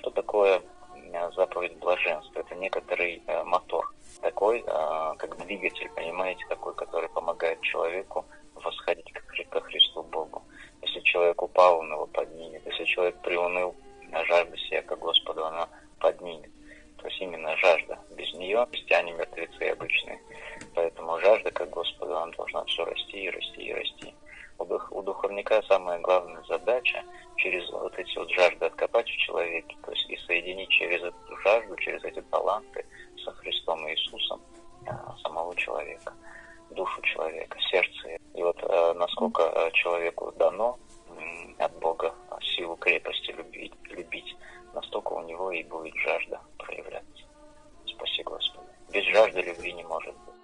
что такое заповедь блаженства? Это некоторый мотор, такой, как двигатель, понимаете, такой, который помогает человеку восходить ко Христу Богу. Если человек упал, он его поднимет. Если человек приуныл, жажда сия ко Господу, она поднимет. То есть именно жажда. Без нее христиане мертвецы обычные. Поэтому жажда ко Господу, она должна все расти и расти и расти. У духовника самая главная задача через вот эти вот жажды откопать в человеке, то есть и соединить через эту жажду, через эти таланты со Христом Иисусом самого человека, душу человека, сердце. И вот насколько человеку дано от Бога силу крепости любить, настолько у него и будет жажда проявляться. Спаси Господи. Без жажды любви не может быть.